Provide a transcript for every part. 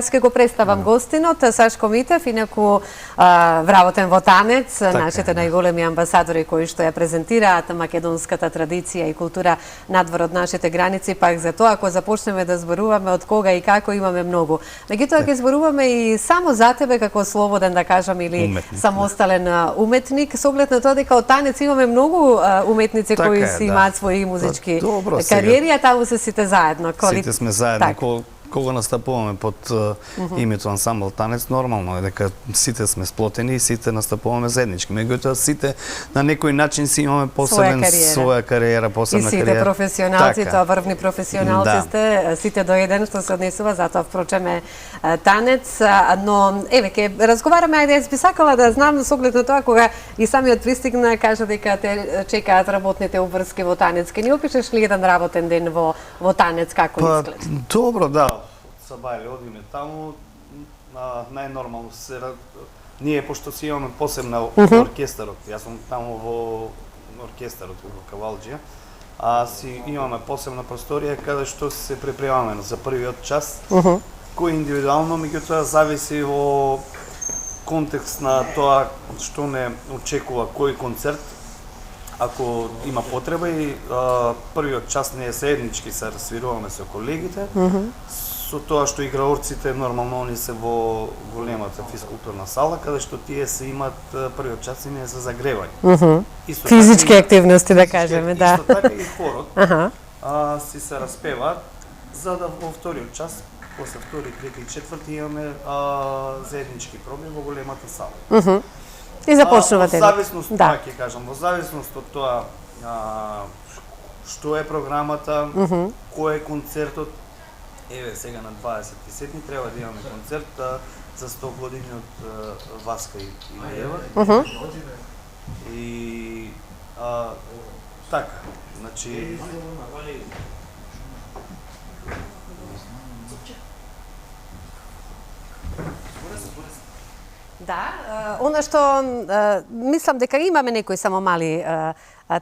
јас ќе го представам гостинот, Сашко Митев, инаку вработен во танец, нашите најголеми амбасадори кои што ја презентираат македонската традиција и култура надвор од нашите граници, пак за тоа ако започнеме да зборуваме од кога и како имаме многу. Меѓутоа ќе зборуваме и само за тебе како слободен, да кажам, или самостален уметник, со оглед на тоа дека од танец имаме многу уметници кои си имаат своји музички кариери, а таму се сите заедно. Сите сме заедно. Кога настапуваме под името ансамбл танец, нормално е дека сите сме сплотени и сите настапуваме заеднички. Меѓутоа сите на некој начин си имаме посебен своја кариера, посебна кариера. И сите професионалци, тоа врвни професионалци сте, сите до еден што се однесува, затоа впрочем е танец, но еве ќе разговараме, ајде јас би сакала да знам со оглед на тоа кога и самиот пристигна кажа дека те чекаат работните обврски во танец. Ке ни опишеш ли еден работен ден во танец како изгледа? Добро, да. Сабајле, одиме таму, најнормално се ние, пошто си имаме посебна оркестарот, јас сум таму во оркестарот во Кавалџија, си имаме посебна просторија каде што се припремаме за првиот час, кој индивидуално, меѓутоа зависи во контекст на тоа што не очекува кој концерт, ако има потреба и првиот час не е заеднички, се свируваме со колегите, со тоа што играорците нормално они се во големата физкултурна сала, каде што тие се имат првиот час и не за загревање. Физички активности, да кажеме, да. Исто така и хорот си се распеваат, за да во вториот час, после втори, трети и четврти имаме заеднички проби во големата сала. И започнувате. Во зависност, тоа ќе кажам, во зависност од тоа што е програмата, кој е концертот. Еве сега на 27 треба да имаме концерт за 100 години од Васка и Илиева. И така, значи да, она што мислам дека имаме некои само мали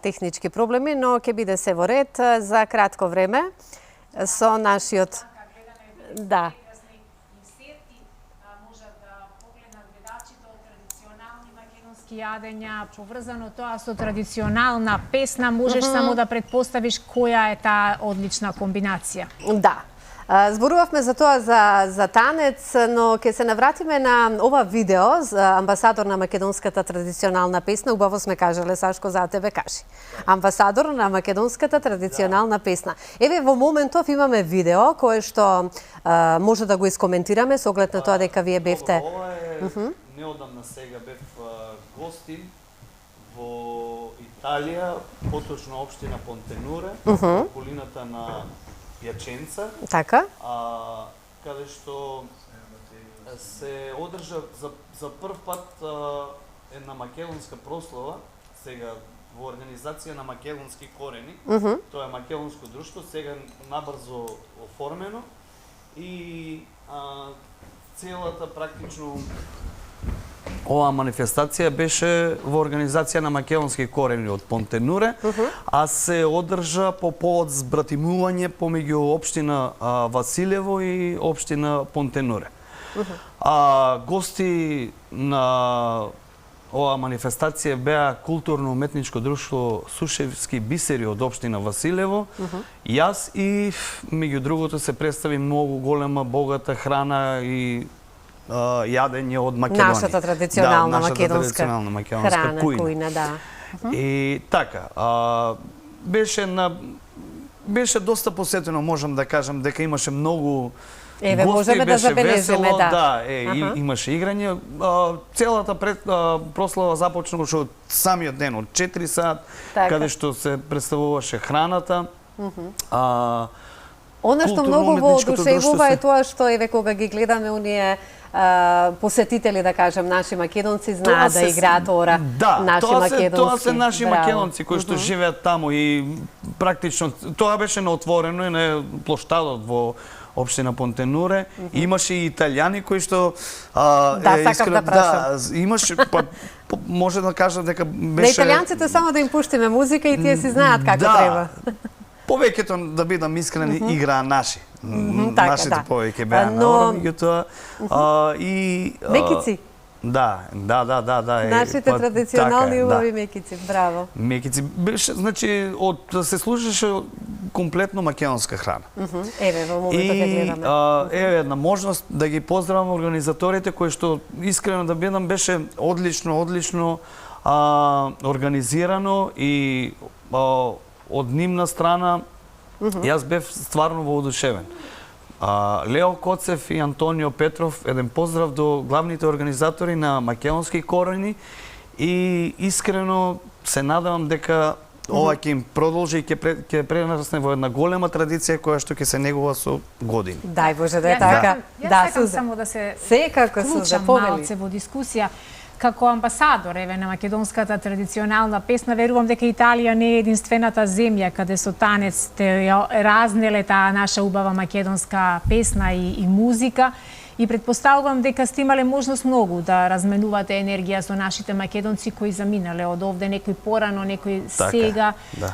технички проблеми, но ќе биде се во ред за кратко време со нашиот да. Можат да погледнат гледачите од традиционални македонски јадења, поврзано тоа со традиционална песна, можеш само да претпоставиш која е таа одлична комбинација. Да. Зборувавме за тоа за танец, но ќе се навратиме на ова видео за амбасадор на македонската традиционална песна. Убаво сме кажале, Сашко, за тебе кажи. Амбасадор на македонската традиционална песна. Еве во моментов имаме видео кое што може да го искоментираме со оглед на тоа дека вие бевте. Ова е неодамна сега бев гостин во Италија, поточно општина Понтенуре, околината на Јаченца, така, каде што се одржа за прв пат една македонска прослава, сега во организација на македонски корени, тоа е македонско друштво, сега набрзо оформено и целата практично оваа манифестација беше во организација на македонски корени од Понтенуре, а се одржа по повод збратимување помеѓу општина Василево и општина Понтенуре. Гости на оваа манифестација беа културно-уметничко друштво Сушевски бисери од општина Василево, јас и меѓу другото се представи многу голема, богата храна и јадење од Македонија. Нашата традиционална македонска храна, кујна, да. И така, беше доста посетено, можам да кажам, дека имаше многу Еве, гости, можеме да забележиме, да. Имаше играње. Целата прослава започна уште од самиот ден, од 4 сат, каде што се представуваше храната. Она што многу во одушевува е тоа што еве кога ги гледаме оние посетители, да кажем, наши македонци знаат да играат ора наши македонски. Тоа се наши македонци кои што живеат таму и практично тоа беше на отворено и на плоштадот во општина Понтенуре. Имаше и италијани кои што сакам да прашам. Имаше може да кажам дека беше на италијанците само да им пуштиме музика и тие си знаат како треба. Повеќето, да бидам искрен, играа наши. така, Нашите да. повеќе беа Но- на меѓутоа Мекици. Да. Нашите така традиционални е, убави мекици, браво. Мекици беше, значи, се служеше комплетно македонска храна. Еве, во моментот ја гледаме. Еве една можност да ги поздравам организаторите кои што искрено да бидам беше одлично организирано и од нивна страна јас бев стварно воодушевен. Лео Коцев и Антонио Петров, еден поздрав до главните организатори на македонски корени и искрено се надевам дека ова ќе им продолжи и ќе пренасне во една голема традиција која што ќе се негува со години. Дај Боже да е Јас така. сакам- Да, Јас сакам Сузе. само да се Секако Сузе, вклучам повели. малце во дискусија. Како амбасадор еве на македонската традиционална песна, верувам дека Италија не е единствената земја каде со танец те ја разнеле таа наша убава македонска песна и музика. И предпоставувам дека сте имале можност многу да разменувате енергија со нашите македонци кои заминале од овде, некои порано, некои Така е, сега. да.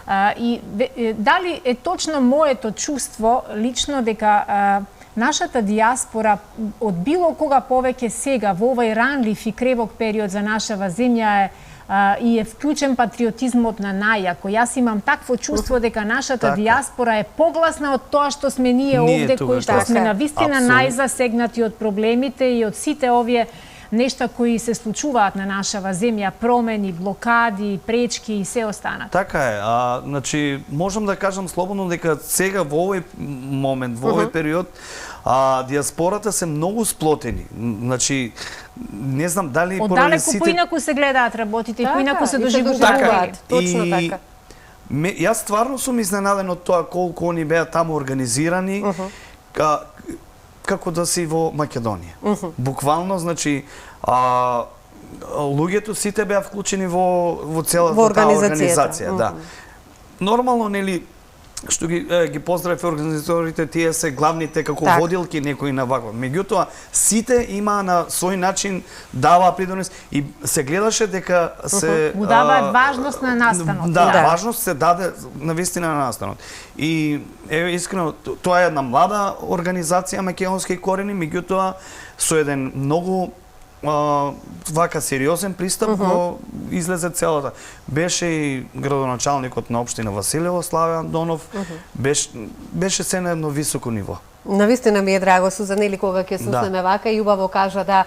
Дали е точно моето чувство лично дека нашата диаспора од било кога повеќе сега во овој ранлив и кревок период за нашава земја и е вклучен патриотизмот на најако. Јас имам такво чувство дека нашата Така. диаспора е погласна од тоа што сме ние овде, тука кои што така сме е. навистина Апсолутно. најзасегнати од проблемите и од сите овие нешта кои се случуваат на нашава земја, промени, блокади, пречки и се останат. Така е, значи можам да кажам слободно дека сега во овој момент, во овој период, диаспората се многу сплотени. Значи не знам дали поради Оддалеку сите поинаку се гледаат работите и Така, поинаку се и се доживуваат. доживуваат. Точно И така. Јас стварно сум изненаден од тоа колку они беа таму организирани, како да си во Македонија. Буквално, значи, луѓето сите беа вклучени во целата Во таа организацијата. организација, да. Нормално, нели, што ги поздравив организаторите, тие се главните како Так. водилки некои на ваква. Меѓутоа, сите има на свој начин даваа придонес и се гледаше дека се Му даваат важност на настанот. Да, Да. важност се даде навистина на настанот. И еве искрено тоа е една млада организација македонски корени, меѓутоа со еден многу вака сериозен пристап го излезе целата. Беше и градоначалникот на општина Василево, Славе Андонов, беше се на едно високо ниво. Навистина ми е драго, Сузан, или кога ќе суснеме вака и убаво кажа да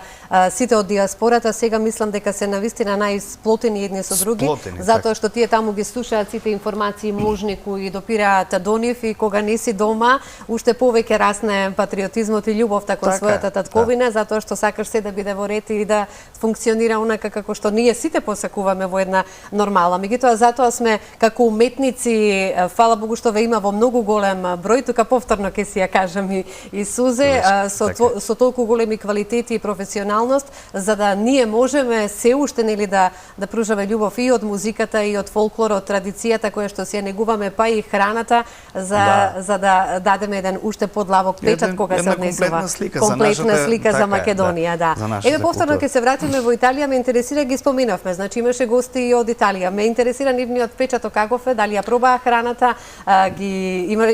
сите од диаспората сега мислам дека се навистина најсплотени едни со други, Сплотени, затоа што тие таму ги слушаат сите информации можни кои допираат до нив и кога не си дома, уште повеќе расне патриотизмот и љубовта кон Така е, својата татковина, затоа што сакаш се да биде во ред и да функционира онака како што ние сите посакуваме во една нормала. Меѓутоа затоа сме како уметници, фала Богу што ве има во многу голем број, тука повторно ќе си ја кажам и Сузе, со толку големи квалитети и професионалност, за да ние можеме се уште нели да пружаме љубов и од музиката и од фолклорот, традицијата која што си ја негуваме, па и храната за да дадеме еден уште подлавок печат кога се однесува комплетна слика за Македонија, да. Еве повторно ќе се вратиме во Италија, ме интересира, ги споменавме, значи имаше гости и од Италија. Ме интересира нивниот печаток каков е, дали ја пробаа храната,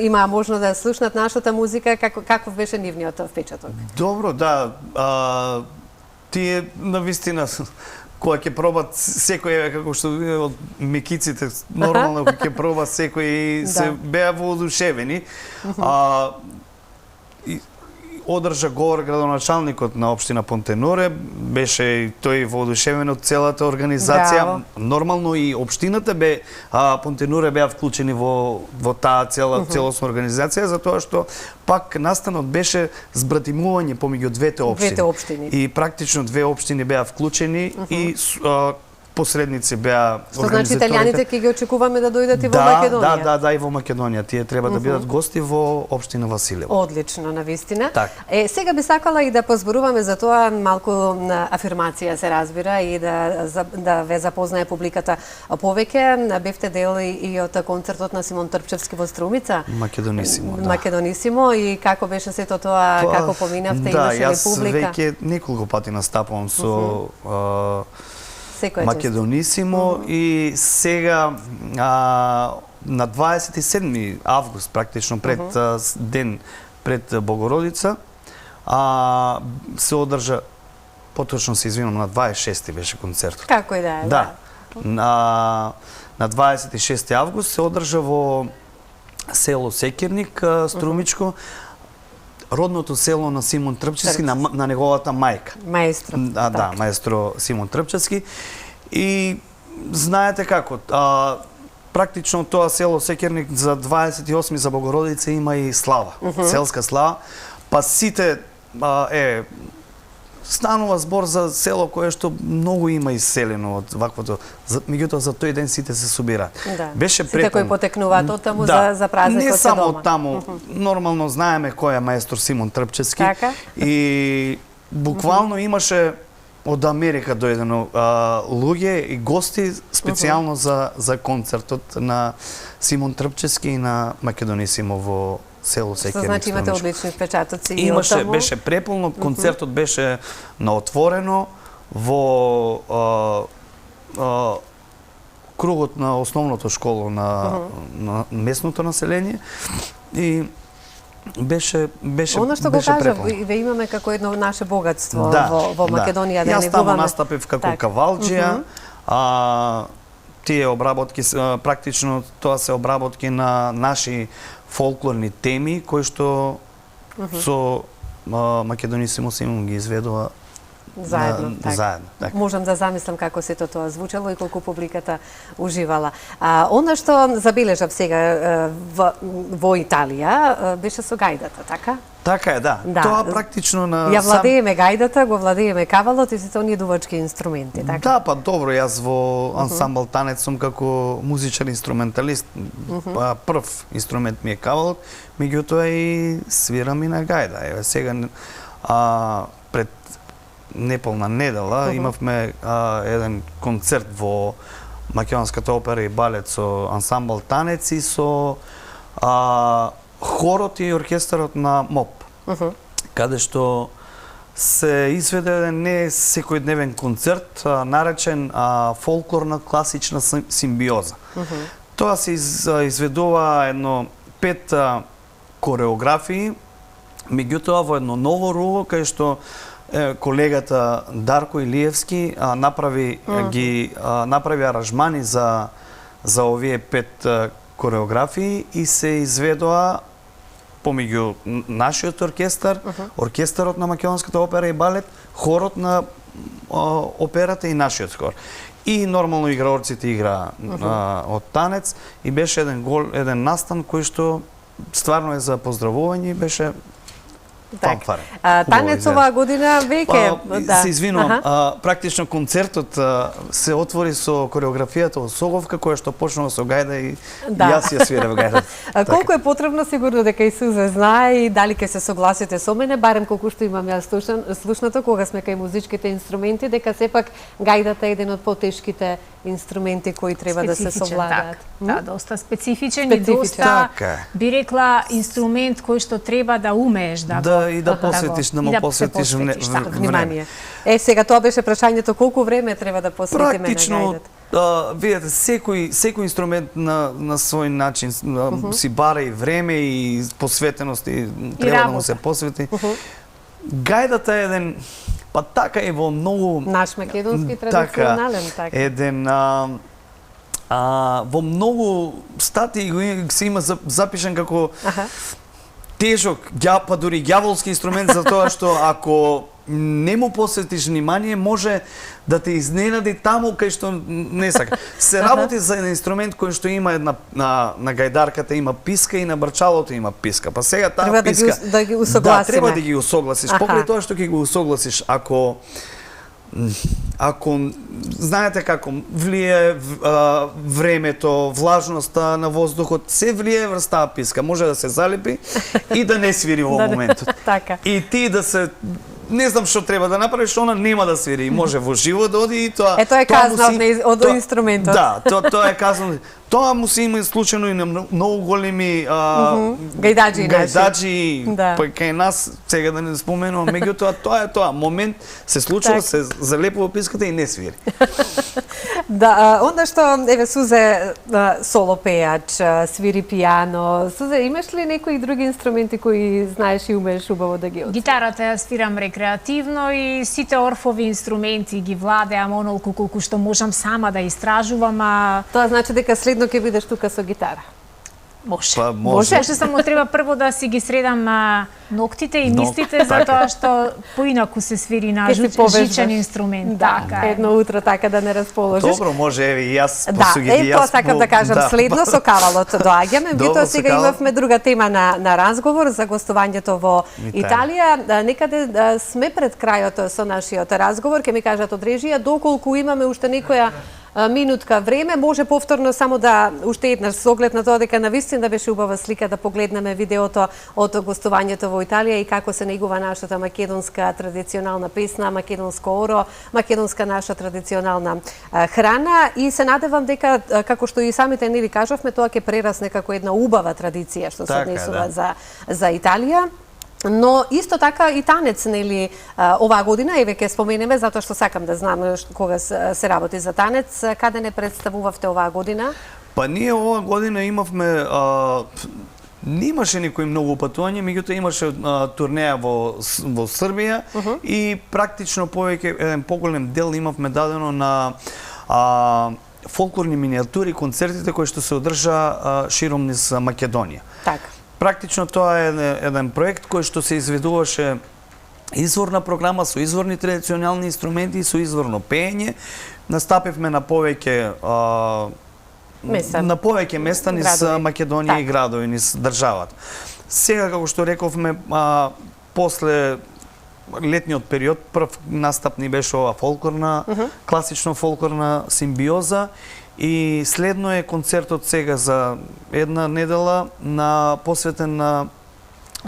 имаа можност да слушнат нашата музика, каков беше нивниот впечаток? Добро, да. Тие навистина кога ќе пробат секој како што од мекиците нормално кога ќе проба секој се беа воодушевени. Одржа говор градоначалникот на општина Понтеноре, беше тој воодушевен од целата организација. Браво. Нормално и општината Понтеноре беа вклучени во таа целосна организација, затоа што пак настанот беше збратимување помеѓу двете општини. И практично две општини беа вклучени и посредници беа организаторите. Што значи италијаните ќе ги очекуваме да дојдат и во Македонија? Да, и во Македонија. Тие треба да бидат гости во општина Василево. Одлично, навистина. Так. Сега би сакала и да позборуваме за тоа малку афирмација се разбира и да ве запознае публиката повеќе. Бевте дел и од концертот на Симон Трпчевски во Струмица. Македонисимо, да. Македонисимо и како беше сето тоа, како поминавте, имаше ли публика? Да, јас веќе неколку пати настапувам со Македонисимо и сега на 27 август, практично пред ден пред Богородица, се одржа, поточно се извинам, на 26 беше концертот. Како и да е. Да. На 26 август се одржа во село Секирник, Струмичко, родното село на Симон Трпчевски, на неговата мајка. Маестро. Да, маестро Симон Трпчевски. И знаете како, практично тоа село Секирник за 28 за Богородица има и слава, селска слава, па сите станува збор за село кое што многу има иселено од ваквото. Меѓутоа за тој ден сите се собираат. Да. Беше сите кои потекнуваат од таму за празникот не се само дома. од таму, нормално знаеме кој е маестор Симон Трпчевски. Така. И буквално имаше од Америка дојдено луѓе и гости специјално за концертот на Симон Трпчевски и на Македонисимо во село Секирник. Значи имате одлични впечатоци и Имаше, од таму. беше преполно, концертот беше на отворено во кругот на основното школо на местното население и беше Она што го беше кажа, преполно. ве имаме како едно наше богатство во Да. Македонија, да Јас не таму губаме. настапив како Така. кавалџија. Тие обработки, практично тоа се обработки на наши фолклорни теми кои што со Македонисимо Симон ги изведува Заедно, така. заедно. Така. Можам да замислам како сето тоа звучало и колку публиката уживала. Она што забележав сега во Италија беше со гајдата, така? Така е, да. Да. Тоа практично на Ја владееме гајдата, го владееме кавалот и сите оние дувачки инструменти, така? Да, па добро, јас во ансамбл танец сум како музичар инструменталист. Прв инструмент ми е кавалот, меѓутоа и свирам и на гајда. Еве сега пред неполна недела имавме еден концерт во Македонската опера и балет со ансамбл танец и со хорот и оркестарот на МОП, каде што се изведе еден не секојдневен концерт, наречен фолклорна класична симбиоза. Тоа се изведува едно 5 кореографии, меѓутоа во едно ново руво кај што колегата Дарко Илиевски направи аранжмани за овие 5 кореографии и се изведоа помеѓу нашиот оркестар, оркестарот на Македонската опера и балет, хорот на операта и нашиот хор. И нормално играорците играа од танец и беше еден настан кој што стварно е за поздравување и беше фанфарен. Танец оваа година веќе се извинувам, практично концертот се отвори со кореографијата од Соговка која што почнува со гајда и јас ја свирев гајда. Колку е потребно, сигурно дека и Суза знае и дали ќе се согласите со мене, барем колку што имам јас слушнато кога сме кај музичките инструменти, дека сепак гајдата е еден од потешките инструменти кои треба да се совладаат. Да, доста специфичен и доста, би рекла, инструмент кој што треба да умееш да и да посветиш, да му посветиш внимание. Сега тоа беше прашањето, колку време треба да посветиме на гајдата? Видете, секој инструмент на свој начин си бара и време и посветеност и треба да му се посвети. Гајдата е еден, па така е во многу наш македонски традиционален, така. Еден во многу статии се има запишан како тежок, па дури ѓаволски инструмент за тоа што ако не му посветиш внимание, може да те изненади таму кај што не сака. Се работи за еден инструмент кој што има на гајдарката има писка и на брчалото има писка. Па сега таа писка да ги усогласиме. Да, треба да ги усогласиш. Покрај тоа што ќе го усогласиш, ако знаете како влие времето, влажноста на воздухот, се влие врз таа писка, може да се залепи и да не свири во моментот. Така. И ти да се не знам што треба да направиш, она нема да свири. Може во живо да оди и тоа. Тоа е казна од инструментот. Да, тоа е казна. Тоа му се има случајно и на многу големи гајдаџи, па кај нас сега да не споменувам, меѓутоа тоа е тоа момент се случува, се залепува писката и не свири. Да, онда што, еве, Сузе соло пејач, свири пијано. Сузе, имаш ли некои други инструменти кои знаеш и умееш убаво да ги оцениш? Гитарата ја свирам рекреативно и сите орфови инструменти ги владеам онолку колку што можам сама да истражувам, а Тоа значи дека следно ќе бидеш тука со гитара. може. Па, може. Што само треба прво да си ги средам ноктите и мислите, затоа што поинаку се свири на Ке си повежбаш. жичен инструмент. Да, Така е. едно утро така да не расположиш. Добро, може, еве и јас Да, посугеди, тоа сакам да кажам, следно со кавалот доаѓаме, Добро, меѓутоа со сега кавал. имавме друга тема на разговор за гостувањето во Италија. Некаде сме пред крајот со нашиот разговор, ќе ми кажат од режија, доколку имаме уште некоја минутка време, може повторно само да уште еднаш со оглед на тоа дека навистина беше убава слика да погледнеме видеото од гостувањето во Италија и како се негува нашата македонска традиционална песна, македонско оро, македонска наша традиционална храна и се надевам дека како што и самите нели кажавме, тоа ќе прерасне како една убава традиција што се Така, однесува да. за Италија. Но исто така и танец, нели, оваа година, еве ќе споменеме, затоа што сакам да знам кога се работи за танец, каде не представувавте оваа година? Па ние оваа година имавме немаше никој многу патување, меѓутоа имаше турнеја во Србија и практично повеќе еден поголем дел имавме дадено на фолклорни миниатури, концертите кои што се одржа широм низ Македонија. Така. Практично тоа е еден проект кој што се изведуваше изворна програма со изворни традиционални инструменти и со изворно пеење. Настапивме на повеќе места низ градови. Македонија и Така. градови низ државата. Сега, како што рековме, после летниот период, прв настап ни беше ова фолклорна, класично фолклорна симбиоза и следно е концертот сега за една недела посветен на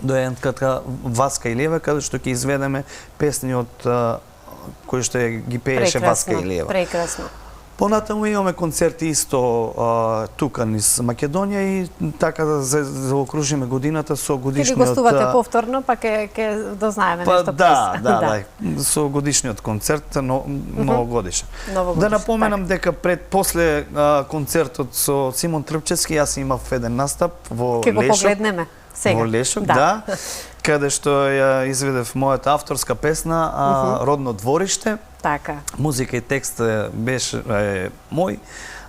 доенката Васка Илиева, каде што ќе изведеме песни од кои што ги пееше Васка Илиева. Прекрасно. Понатаму имаме концерти исто тука низ Македонија и така да заокружиме годината со Ќе ги годишниот... гостувате повторно, па ќе дознаеме Па нешто да, со годишниот концерт, новогодишен. Да напоменам дека после концертот со Симон Трпчевски јас имав еден настап во Ќе го Лешок. погледнеме сега. Во Лешок, да. Каде што ја изведев мојата авторска песна Родно двориште. Така. Музика и текст беше мој,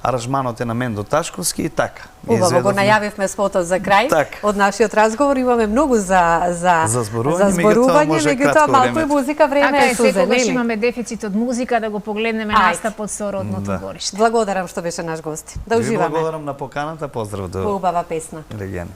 аранжманот е на Мендо Ташковски и така. Убаво го најавивме спотот за крај од нашиот разговор. Имаме многу за зборување, меѓутоа малку и музика, време е Сузе, секогаш нели? имаме дефицит од музика, да го погледнеме настапот со Родното двориште. Благодарам што беше наш гост. Да Ви уживаме. благодарам на поканата, поздрав до Убава песна. Легени.